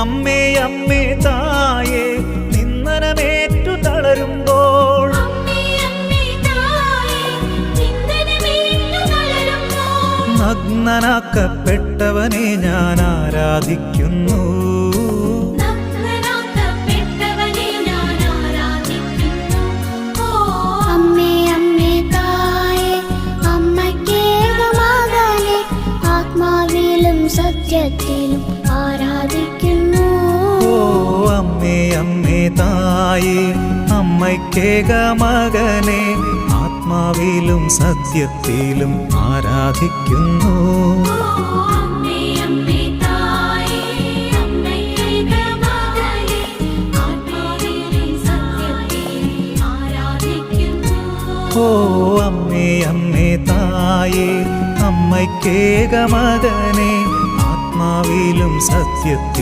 അമ്മേ അമ്മേ തായേ നിന്ദനമേറ്റു തളരുമ്പോൾ നഗ്നനാക്കപ്പെട്ടവനെ ഞാൻ ആരാധിക്കുന്നു. അമ്മേ അമ്മേ തായേ അമ്മയ്ക്കേകമകനെ ആത്മാവിലും സത്യത്തിലും ആരാധിക്കുന്നു. ഓ അമ്മേ അമ്മേ തായേ അമ്മയ്ക്കേകമകനെ ആത്മാവിലും സത്യത്തിലും ആരാധിക്കുന്നു. ഓ അമ്മേ അമ്മേ തായേ അമ്മയ്ക്കേകമകനെ ആത്മാവിലും സത്യത്തിൽ